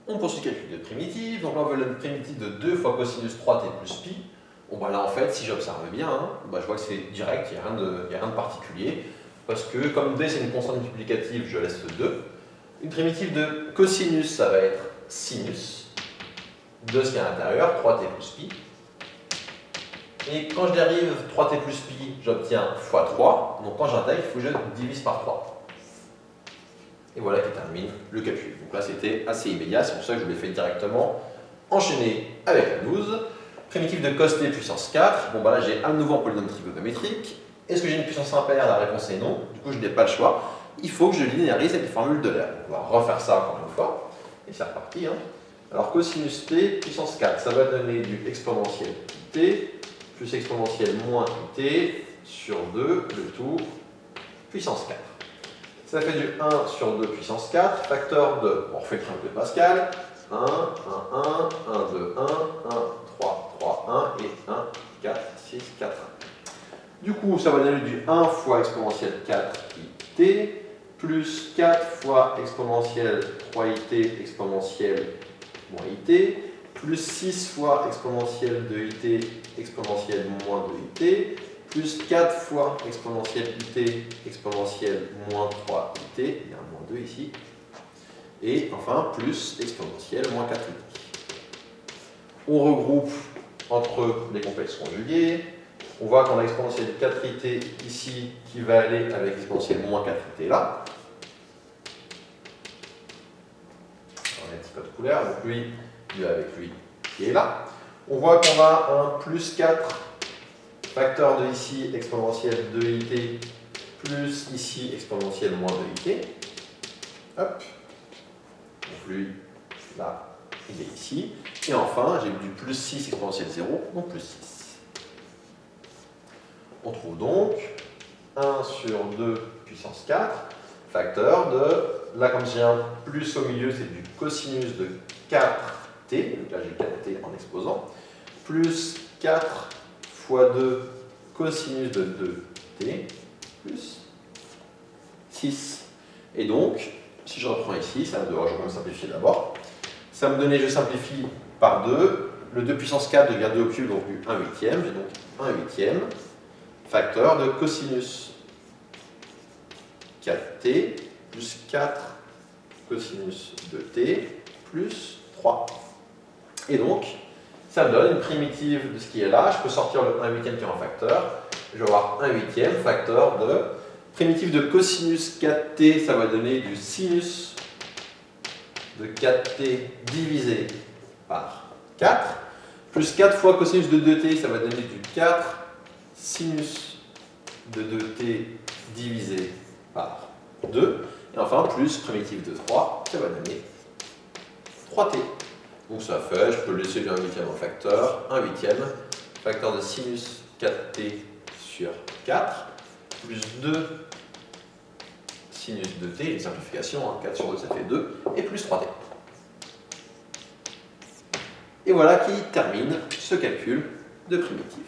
On poursuit le calcul de primitive. Donc là, on veut la primitive de 2 fois cosinus 3t plus pi. Bon, bah là, en fait, si j'observe bien, hein, bah, je vois que c'est direct, il n'y a rien de particulier. Parce que comme d c'est une constante multiplicative, je laisse 2. Une primitive de cosinus, ça va être sinus de ce qu'il y a à l'intérieur, 3t plus pi. Et quand je dérive 3t plus pi, j'obtiens fois 3. Donc quand j'intègre, il faut que je divise par 3. Et voilà qui termine le calcul. Donc là, c'était assez immédiat, c'est pour ça que je l'ai fait directement enchaîner avec la 12. Primitive de cos t puissance 4. Bon, bah là, j'ai à nouveau un polynôme trigonométrique. Est-ce que j'ai une puissance impaire? La réponse est non. Du coup, je n'ai pas le choix. Il faut que je linéarise avec les formules de l'air. On va refaire ça encore une fois. Et c'est reparti. Hein. Alors, cosinus t puissance 4, ça va donner du exponentiel t plus exponentiel moins t sur 2, le tout, puissance 4. Ça fait du 1 sur 2 puissance 4, facteur de, on refait le triangle de Pascal, 1, 1, 1, 1, 2, 1, 1, 3, 3, 1 et 1, 4, 6, 4, 1. Du coup, ça va donner du 1 fois exponentiel 4it, plus 4 fois exponentiel 3it exponentiel moins it, plus 6 fois exponentiel 2it exponentiel moins 2it, plus 4 fois exponentiel it exponentiel moins 3it, il y a un moins 2 ici, et enfin plus exponentiel moins 4it. On regroupe entre les complexes conjugués. On voit qu'on a exponentiel 4it ici qui va aller avec exponentiel moins 4it là. On a un petit code couleur, donc lui, il est avec lui qui est là. On voit qu'on a un plus 4 facteur de ici exponentiel 2it plus ici exponentiel moins 2it. Hop. Donc lui, là, il est ici. Et enfin, j'ai du plus 6 exponentiel 0, donc plus 6. On trouve donc 1 sur 2 puissance 4, facteur de, là comme j'ai un plus au milieu, c'est du cosinus de 4t, donc là j'ai 4t en exposant, plus 4 fois 2 cosinus de 2t, plus 6. Et donc, si je reprends ici, ça me doit, je vais me simplifier d'abord, ça me donnait, je simplifie par 2, le 2 puissance 4 devient 2 au cube, donc du 1 huitième, j'ai donc 1 huitième, facteur de cosinus 4t plus 4 cosinus de t plus 3. Et donc, ça me donne une primitive de ce qui est là. Je peux sortir le 1 huitième qui est en facteur. Je vais avoir 1 huitième facteur de primitive de cosinus 4t, ça va donner du sinus de 4t divisé par 4, plus 4 fois cosinus de 2t, ça va donner du 4 sinus de 2t divisé par 2, et enfin plus primitive de 3, ça va donner 3t. Donc ça fait, je peux laisser le 1 huitième en facteur, 1 huitième, facteur de sinus 4t sur 4, plus 2 sinus de t, une simplification, hein, 4 sur 2 ça fait 2, et plus 3t. Et voilà qui termine ce calcul de primitive.